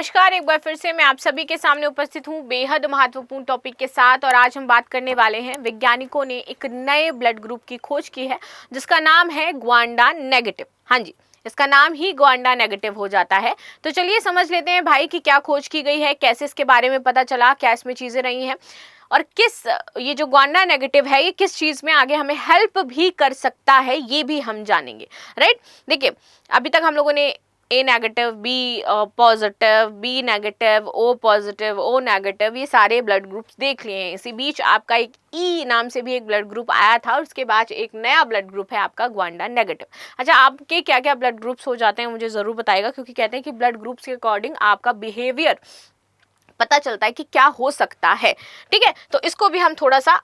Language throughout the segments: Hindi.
नमस्कार, एक बार फिर से मैं आप सभी के सामने उपस्थित हूँ बेहद महत्वपूर्ण टॉपिक के साथ। और आज हम बात करने वाले हैं, वैज्ञानिकों ने एक नए ब्लड ग्रुप की खोज की है जिसका नाम है ग्वांडा नेगेटिव। हाँ जी, इसका नाम ही ग्वांडा नेगेटिव हो जाता है। तो चलिए समझ लेते हैं भाई कि क्या खोज की गई है, कैसे इसके बारे में पता चला, क्या इसमें चीजें रही हैं और किस ये जो ग्वांडा नेगेटिव है ये किस चीज में आगे हमें हेल्प भी कर सकता है, ये भी हम जानेंगे। राइट, देखिए अभी तक हम लोगों ने A negative, B positive, B negative, O positive, O negative, ये सारे ब्लड ग्रुप्स देख लिए हैं। इसी बीच आपका एक ई नाम से भी एक ब्लड ग्रुप आया था और उसके बाद एक नया ब्लड ग्रुप है आपका ग्वांडा नेगेटिव। अच्छा, आपके क्या क्या ब्लड ग्रुप्स हो जाते हैं मुझे ज़रूर बताइएगा, क्योंकि कहते हैं कि ब्लड ग्रुप्स के अकॉर्डिंग आपका बिहेवियर पता चलता है कि क्या हो सकता है। ठीक है, तो इसको भी हम थोड़ा सा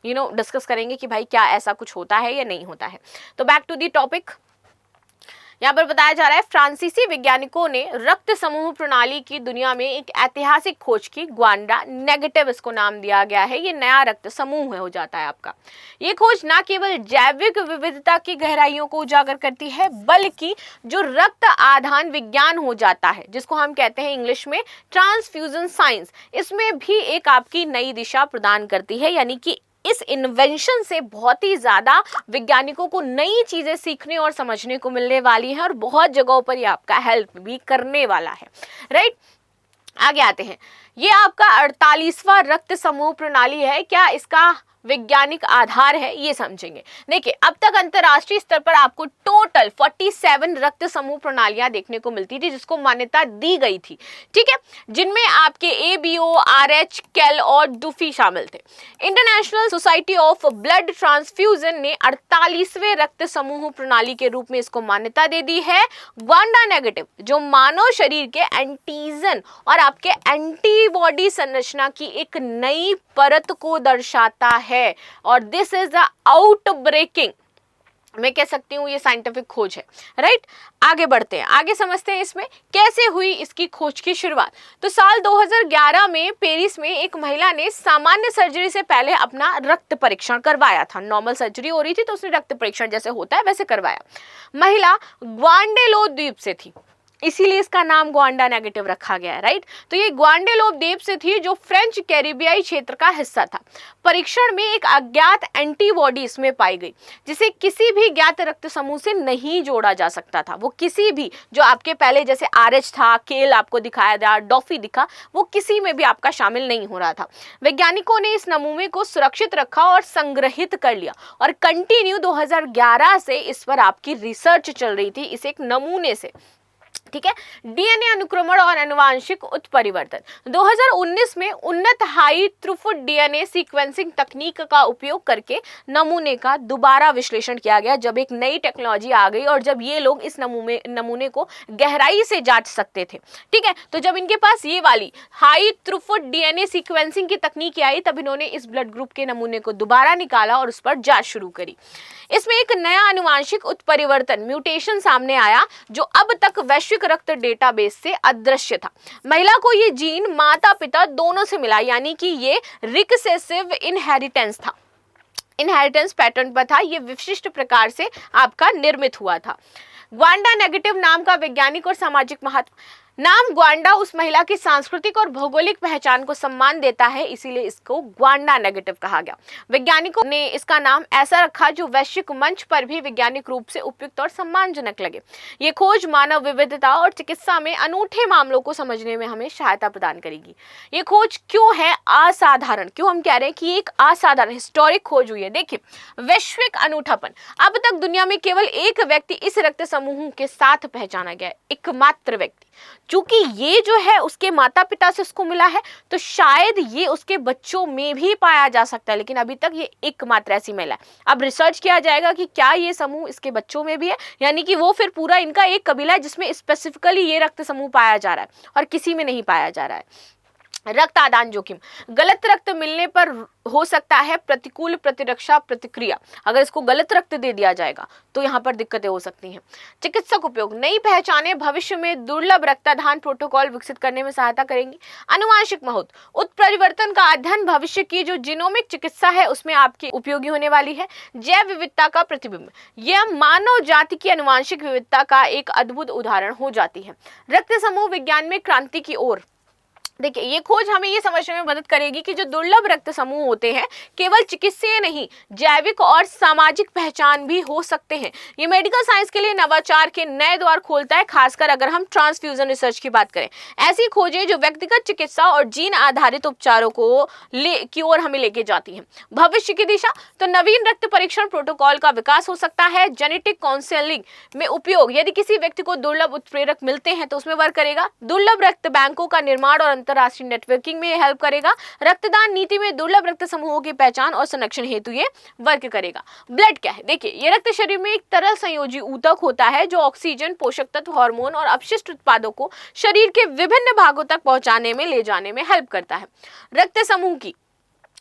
डिस्कस करेंगे कि भाई क्या ऐसा कुछ होता है या नहीं होता है। तो बैक टू दी टॉपिक, यहाँ पर बताया जा रहा है फ्रांसीसी वैज्ञानिकों ने रक्त समूह प्रणाली की दुनिया में एक ऐतिहासिक खोज की। ग्वांडा नेगेटिव इसको नाम दिया गया है। ये नया रक्त समूह हो जाता है आपका। ये खोज न केवल जैविक विविधता की गहराइयों को उजागर करती है, बल्कि जो रक्त आधान विज्ञान हो जाता है, जिसको हम कहते हैं इंग्लिश में ट्रांसफ्यूजन साइंस, इसमें भी एक आपकी नई दिशा प्रदान करती है। यानी कि इस इन्वेंशन से बहुत ही ज्यादा वैज्ञानिकों को नई चीजें सीखने और समझने को मिलने वाली है और बहुत जगहों पर ये आपका हेल्प भी करने वाला है। राइट, आगे आते हैं। ये आपका 48वां रक्त समूह प्रणाली है। क्या इसका वैज्ञानिक आधार है, ये समझेंगे। देखिए, अब तक अंतरराष्ट्रीय स्तर पर आपको टोटल 47 रक्त समूह प्रणालियां देखने को मिलती थी जिसको मान्यता दी गई थी। ठीक है, जिनमें आपके ABO, RH, कैल और डुफी शामिल थे। International society of blood transfusion ने 48वें रक्त समूह प्रणाली के रूप में इसको मान्यता दे दी है। ग्वांडा नेगेटिव जो मानव शरीर के एंटीजन और आपके एंटीबॉडी संरचना की एक नई परत को दर्शाता है और दिस इज द आउटब्रेकिंग, मैं कह सकती हूँ ये साइंटिफिक खोज है। राइट, आगे बढ़ते हैं, आगे समझते हैं इसमें कैसे हुई इसकी खोज की शुरुआत। तो साल 2011 में पेरिस में एक महिला ने सामान्य सर्जरी से पहले अपना रक्त परीक्षण करवाया था। नॉर्मल सर्जरी हो रही थी तो उसने रक्त परीक्षण जैसे होता है वैसे करवाया। महिला ग्वांडेलोप द्वीप से थी, इसीलिए इसका नाम ग्वांडा नेगेटिव रखा गया है। राइट, तो ये ग्वांडेलोप द्वीप से थी जो फ्रेंच कैरिबियाई क्षेत्र का हिस्सा था। परीक्षण में एक अज्ञात एंटीबॉडी इसमें पाई गई जिसे किसी भी ज्ञात रक्त समूह से नहीं जोड़ा जा सकता था। वो किसी भी जो आपके पहले जैसे RH था, केल आपको दिखाया गया, डॉफी दिखा, वो किसी में भी आपका शामिल नहीं हो रहा था। वैज्ञानिकों ने इस नमूने को सुरक्षित रखा और संग्रहित कर लिया और कंटिन्यू 2011 से इस पर आपकी रिसर्च चल रही थी इस एक नमूने से। ठीक है, DNA अनुक्रमण और अनुवांशिक उत्परिवर्तन 2019 में उन्नत हाई थ्रूपुट DNA सीक्वेंसिंग तकनीक का उपयोग करके नमूने का दोबारा विश्लेषण किया गया। जब एक नई टेक्नोलॉजी आ गई और जब ये लोग इस नमूने को गहराई से जांच सकते थे। ठीक है, तो जब इनके पास ये वाली हाई थ्रूपुट DNA सीक्वेंसिंग की तकनीक आई तब इन्होंने इस ब्लड ग्रुप के नमूने को दोबारा निकाला और उस पर जांच शुरू करी। इसमें एक नया अनुवांशिक उत्परिवर्तन म्यूटेशन सामने आया जो अब तक वैश्विक रक्त डेटाबेस से अदृश्य था। महिला को ये जीन माता पिता दोनों से मिला, यानी कि ये रिसेसिव इनहेरिटेंस था, इनहेरिटेंस पैटर्न पर था। ये विशिष्ट प्रकार से आपका निर्मित हुआ था। ग्वांडा नेगेटिव नाम का वैज्ञानिक और सामाजिक महत्व। नाम ग्वांडा उस महिला की सांस्कृतिक और भौगोलिक पहचान को सम्मान देता है, इसीलिए इसको ग्वांडा नेगेटिव कहा गया। वैज्ञानिकों ने इसका नाम ऐसा रखा जो वैश्विक मंच पर भी वैज्ञानिक रूप से उपयुक्त और सम्मानजनक लगे। ये खोज मानव विविधता और चिकित्सा में अनूठे मामलों को समझने में हमें सहायता प्रदान करेगी। ये खोज क्यों है असाधारण, क्यों हम कह रहे हैं कि एक असाधारण हिस्टोरिक खोज हुई है। देखिए, वैश्विक अनूठापन, अब तक दुनिया में केवल एक व्यक्ति इस रक्त समूह के साथ पहचाना गया, एकमात्र व्यक्ति। चूंकि ये जो है उसके माता पिता से उसको मिला है तो शायद ये उसके बच्चों में भी पाया जा सकता है, लेकिन अभी तक ये एकमात्र ऐसी महिला है। अब रिसर्च किया जाएगा कि क्या ये समूह इसके बच्चों में भी है, यानी कि वो फिर पूरा इनका एक कबीला है जिसमें स्पेसिफिकली ये रक्त समूह पाया जा रहा है और किसी में नहीं पाया जा रहा है। रक्त आदान जोखिम, गलत रक्त मिलने पर हो सकता है प्रतिकूल प्रतिरक्षा प्रतिक्रिया। अगर इसको गलत रक्त दे दिया जाएगा तो यहाँ पर दिक्कतें हो सकती हैं। चिकित्सक उपयोग, नई पहचानें भविष्य में दुर्लभ रक्तदान प्रोटोकॉल विकसित करने में सहायता करेंगी। आनुवांशिक महत्व, उत्परिवर्तन का अध्ययन भविष्य की जो जीनोमिक चिकित्सा है उसमें आपकी उपयोगी होने वाली है। जैव विविधता का प्रतिबिंब, यह मानव जाति की आनुवांशिक विविधता का एक अद्भुत उदाहरण हो जाती है। रक्त समूह विज्ञान में क्रांति की ओर, देखिए ये खोज हमें ये समझने में मदद करेगी कि जो दुर्लभ रक्त समूह होते हैं केवल चिकित्सीय नहीं, जैविक और सामाजिक पहचान भी हो सकते हैं। ये मेडिकल साइंस के लिए नवाचार के नए द्वार खोलता है, खासकर अगर हम ट्रांसफ्यूजन रिसर्च की बात करें। ऐसी खोजें जो व्यक्तिगत चिकित्सा और जीन आधारित उपचारों की ओर हमें लेके जाती हैं। भविष्य की दिशा, तो नवीन रक्त परीक्षण प्रोटोकॉल का विकास हो सकता है। जेनेटिक काउंसलिंग में उपयोग, यदि किसी व्यक्ति को दुर्लभ उत्प्रेरक मिलते हैं तो उसमें वर्क करेगा। दुर्लभ रक्त बैंकों का निर्माण और अंतरराष्ट्रीय नेटवर्किंग में हेल्प करेगा। रक्तदान नीति में दुर्लभ रक्त समूहों की पहचान और संरक्षण हेतु ये वर्क करेगा। ब्लड क्या है? देखिए ये रक्त शरीर में एक तरल संयोजी ऊतक होता है जो ऑक्सीजन, पोषक तत्व, हार्मोन और अपशिष्ट उत्पादों को शरीर के विभिन्न भागों तक पहुंचाने में, ले जाने में हेल्प करता है। रक्त समूह की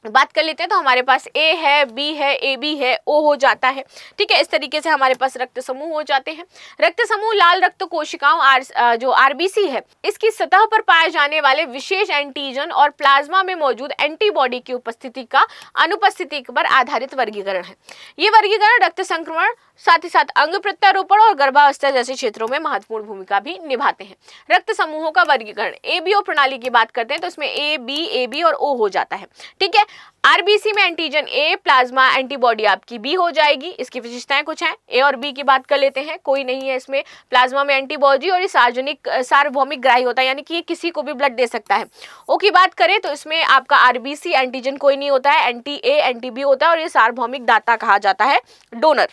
बात कर लेते हैं तो हमारे पास ए है, बी है, ए बी है, ओ हो जाता है। ठीक है, इस तरीके से हमारे पास रक्त समूह हो जाते हैं। रक्त समूह लाल रक्त कोशिकाओं जो आरबीसी है इसकी सतह पर पाए जाने वाले विशेष एंटीजन और प्लाज्मा में मौजूद एंटीबॉडी की उपस्थिति का अनुपस्थिति पर आधारित वर्गीकरण है। ये वर्गीकरण रक्त संक्रमण, साथ ही साथ अंग प्रत्यारोपण और गर्भावस्था जैसे क्षेत्रों में महत्वपूर्ण भूमिका भी निभाते हैं। रक्त समूहों का वर्गीकरण, एबीओ प्रणाली की बात करते हैं तो इसमें ए बी और ओ हो जाता है। ठीक है, आरबीसी में एंटीजन ए, प्लाज्मा एंटीबॉडी आपकी बी हो जाएगी। इसकी विशेषताएं कुछ हैं, ए और बी की बात कर लेते हैं। कोई नहीं है इसमें, प्लाज्मा में एंटीबॉडी और ये सार्वभौमिक ग्राही होता है, यानी कि ये किसी को भी ब्लड दे सकता है। ओ की बात करें तो इसमें आपका आरबीसी एंटीजन कोई नहीं होता है, एंटी ए एंटी बी होता है और ये सार्वभौमिक दाता कहा जाता है, डोनर।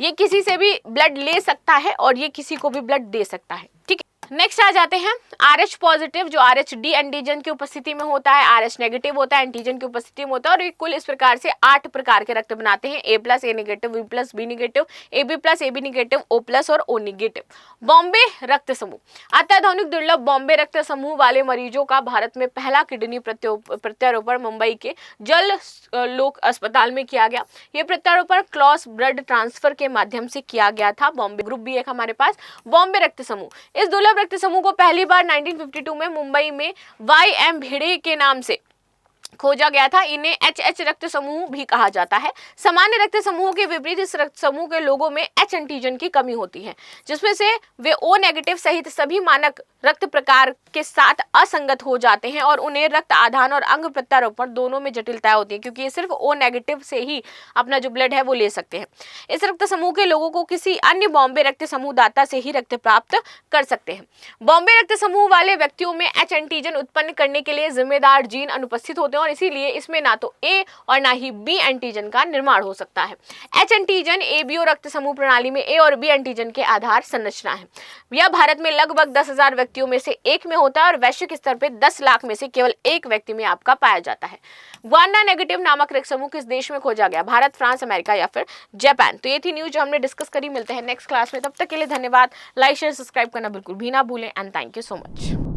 ये किसी से भी ब्लड ले सकता है और ये किसी को भी ब्लड दे सकता है। ठीक है, नेक्स्ट आ जाते हैं RH पॉजिटिव, जो RH डी एंटीजन की उपस्थिति में होता है, RH नेगेटिव होता है एंटीजन की उपस्थिति में होता है और ये कुल इस प्रकार से 8 प्रकार के रक्त बनाते हैं। A+ A negative, B+ B negative, AB+ AB negative, O+ और O नेगेटिव। बॉम्बे रक्त समूह, अत्याधुनिक दुर्लभ बॉम्बे रक्त समूह वाले मरीजों का भारत में पहला किडनी प्रत्यारोपण मुंबई के जल लोक अस्पताल में किया गया। ये प्रत्यारोपण क्रॉस ब्लड ट्रांसफर के माध्यम से किया गया था। बॉम्बे ग्रुप भी एक हमारे पास बॉम्बे रक्त समूह। इस दुर्लभ रक्त समूह को पहली बार 1952 में मुंबई में YM भिड़े के नाम से खोजा गया था। इन्हें HH रक्त समूह भी कहा जाता है। सामान्य रक्त समूहों के विपरीत इस रक्त समूह के लोगों में H एंटीजन की कमी होती है, जिसमें से वे O नेगेटिव सहित सभी मानक रक्त प्रकार के साथ असंगत हो जाते हैं और उन्हें रक्त आदान और अंग प्रत्यारोपण दोनों में जटिलताएं होती है, क्योंकि ये सिर्फ O नेगेटिव से ही अपना जो ब्लड है वो ले सकते हैं। इस रक्त समूह के लोगों को किसी अन्य बॉम्बे रक्त समूह दाता से ही रक्त प्राप्त कर सकते हैं। बॉम्बे रक्त समूह वाले व्यक्तियों में H एंटीजन उत्पन्न करने के लिए जिम्मेदार जीन अनुपस्थित होते हैं और इसीलिए इसमें ना तो A और ना ही B एंटीजन का निर्माण हो सकता है। H एंटीजन ABO रक्त समूह प्रणाली में A और B एंटीजन के आधार संरचना है। यह भारत में लगभग 10,000 व्यक्तियों में से एक में होता है और वैश्विक स्तर पर 10 लाख में से केवल एक व्यक्ति में आपका पाया जाता है। ग्वांडा नेगेटिव नामक रक्त समूह किस देश में खोजा गया? भारत, फ्रांस, अमेरिका या फिर जापान? तो ये थी न्यूज जो हमने डिस्कस करी। मिलते हैं नेक्स्ट क्लास में, तब तक के लिए धन्यवाद। लाइक शेयर सब्सक्राइब करना बिल्कुल भी ना भूलें and thank you so much.